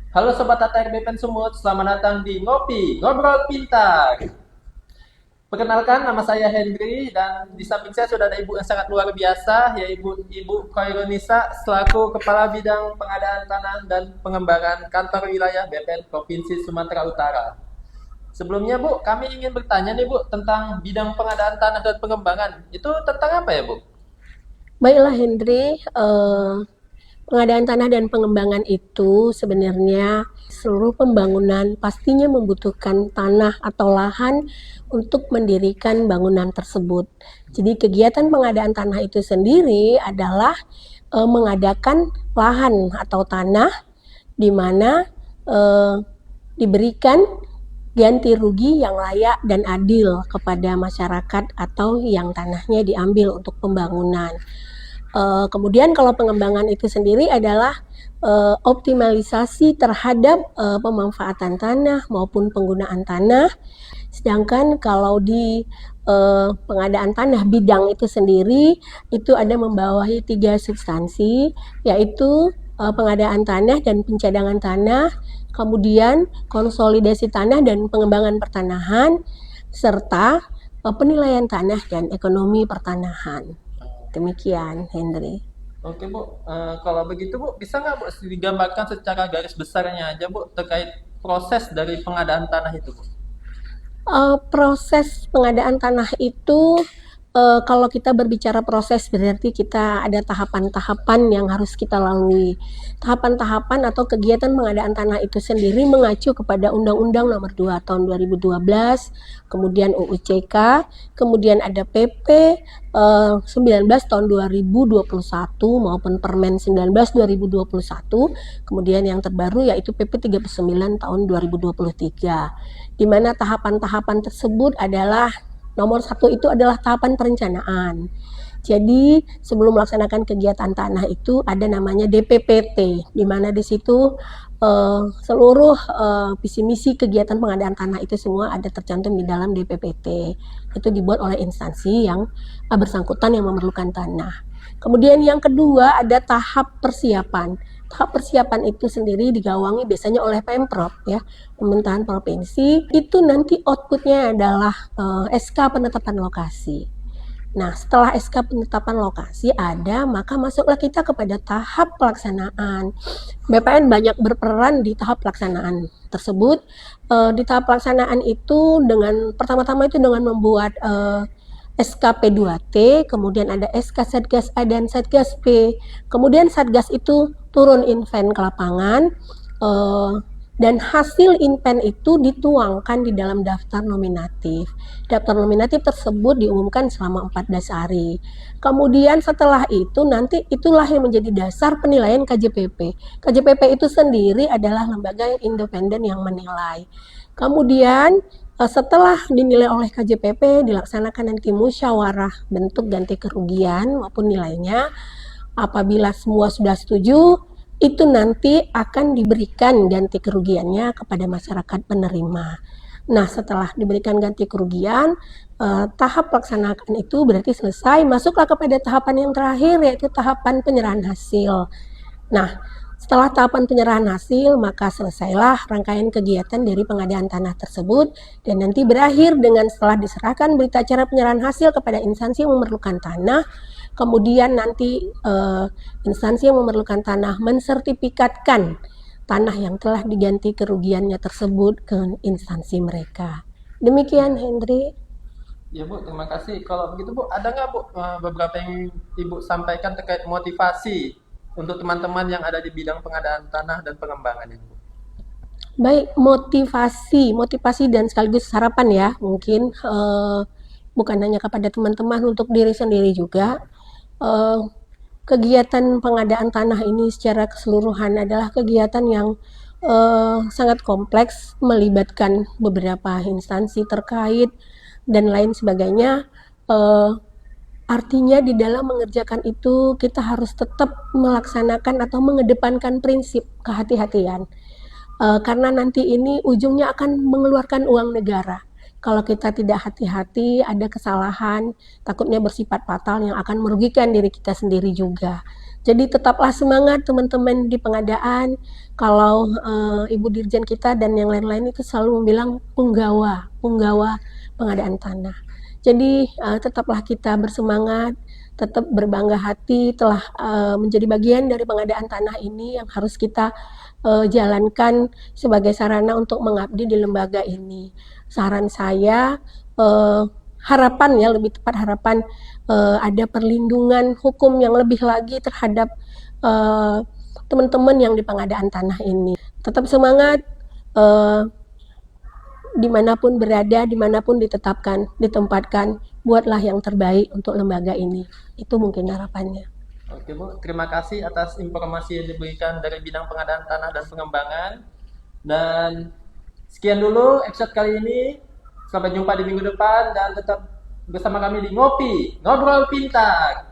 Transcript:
Halo Sobat ATR BPN Sumut, selamat datang di Ngopi, Ngobrol Pintar. Perkenalkan, nama saya Hendri dan di samping saya sudah ada ibu yang sangat luar biasa, yaitu Ibu Khaironisa selaku Kepala Bidang Pengadaan Tanah dan Pengembangan Kantor Wilayah BPN Provinsi Sumatera Utara. Sebelumnya Bu, kami ingin bertanya nih Bu tentang bidang pengadaan tanah dan pengembangan. Itu tentang apa ya Bu? Baiklah Hendri, pengadaan tanah dan pengembangan itu sebenarnya seluruh pembangunan pastinya membutuhkan tanah atau lahan untuk mendirikan bangunan tersebut. Jadi kegiatan pengadaan tanah itu sendiri adalah mengadakan lahan atau tanah di mana eh, diberikan ganti rugi yang layak dan adil kepada masyarakat atau yang tanahnya diambil untuk pembangunan. Kemudian kalau pengembangan itu sendiri adalah optimalisasi terhadap pemanfaatan tanah maupun penggunaan tanah. Sedangkan kalau di pengadaan tanah bidang itu sendiri itu ada membawahi 3 substansi, yaitu pengadaan tanah dan pencadangan tanah, kemudian konsolidasi tanah dan pengembangan pertanahan, serta penilaian tanah dan ekonomi pertanahan. Demikian, Henry. Oke Bu, kalau begitu Bu, bisa nggak Bu digambarkan secara garis besarnya aja Bu terkait proses dari pengadaan tanah itu Bu? Proses pengadaan tanah itu, kalau kita berbicara proses berarti kita ada tahapan-tahapan yang harus kita lalui. Tahapan-tahapan atau kegiatan pengadaan tanah itu sendiri mengacu kepada Undang-Undang Nomor 2 Tahun 2012, kemudian UU CK, kemudian ada PP 19 Tahun 2021 maupun Permen 19 2021, kemudian yang terbaru yaitu PP 39 Tahun 2023. Di mana tahapan-tahapan tersebut adalah nomor satu itu adalah tahapan perencanaan. Jadi sebelum melaksanakan kegiatan tanah itu ada namanya DPPT, di mana di situ seluruh visi misi kegiatan pengadaan tanah itu semua ada tercantum di dalam DPPT. Itu dibuat oleh instansi yang bersangkutan yang memerlukan tanah. Kemudian yang kedua ada tahap persiapan. Tahap persiapan itu sendiri digawangi biasanya oleh Pemprov ya, pemerintahan provinsi. Itu nanti outputnya adalah SK penetapan lokasi. Nah, setelah SK penetapan lokasi ada, maka masuklah kita kepada tahap pelaksanaan. BPN banyak berperan di tahap pelaksanaan tersebut. Di tahap pelaksanaan itu dengan pertama-tama itu dengan membuat SKP 2T, kemudian ada SK Satgas A dan Satgas B. Kemudian Satgas itu turun inven ke lapangan, dan hasil inven itu dituangkan di dalam daftar nominatif. Daftar nominatif tersebut diumumkan selama 14 hari. Kemudian setelah itu nanti itulah yang menjadi dasar penilaian KJPP. KJPP itu sendiri adalah lembaga yang independen yang menilai. Kemudian setelah dinilai oleh KJPP dilaksanakan nanti musyawarah bentuk ganti kerugian maupun nilainya. Apabila semua sudah setuju, itu nanti akan diberikan ganti kerugiannya kepada masyarakat penerima. Nah, setelah diberikan ganti kerugian, tahap pelaksanaan itu berarti selesai, masuklah kepada tahapan yang terakhir yaitu tahapan penyerahan hasil. Nah, setelah tahapan penyerahan hasil, maka selesailah rangkaian kegiatan dari pengadaan tanah tersebut dan nanti berakhir dengan setelah diserahkan berita acara penyerahan hasil kepada instansi yang memerlukan tanah, kemudian nanti instansi yang memerlukan tanah mensertifikatkan tanah yang telah diganti kerugiannya tersebut ke instansi mereka. Demikian, Hendri. Ya Bu, terima kasih. Kalau begitu Bu, ada nggak Bu beberapa yang Ibu sampaikan terkait motivasi untuk teman-teman yang ada di bidang pengadaan tanah dan pengembangan ini Bu? Baik, motivasi dan sekaligus harapan ya, mungkin bukan hanya kepada teman-teman, untuk diri sendiri juga. Eh, Kegiatan pengadaan tanah ini secara keseluruhan adalah kegiatan yang sangat kompleks, melibatkan beberapa instansi terkait dan lain sebagainya. Eh, Artinya di dalam mengerjakan itu kita harus tetap melaksanakan atau mengedepankan prinsip kehati-hatian. Karena nanti ini ujungnya akan mengeluarkan uang negara. Kalau kita tidak hati-hati, ada kesalahan, takutnya bersifat fatal yang akan merugikan diri kita sendiri juga. Jadi tetaplah semangat teman-teman di pengadaan. Kalau Ibu Dirjen kita dan yang lain-lain itu selalu bilang punggawa pengadaan tanah. Jadi tetaplah kita bersemangat, tetap berbangga hati telah menjadi bagian dari pengadaan tanah ini yang harus kita jalankan sebagai sarana untuk mengabdi di lembaga ini. Saran saya, harapan ya, lebih tepat harapan ada perlindungan hukum yang lebih lagi terhadap teman-teman yang di pengadaan tanah ini. Tetap semangat, dimanapun berada, dimanapun ditempatkan, buatlah yang terbaik untuk lembaga ini. Itu mungkin harapannya. Oke Bu, terima kasih atas informasi yang diberikan dari bidang pengadaan tanah dan pengembangan. Dan sekian dulu episode kali ini. Sampai jumpa di minggu depan dan tetap bersama kami di Ngopi, Ngobrol Pintar.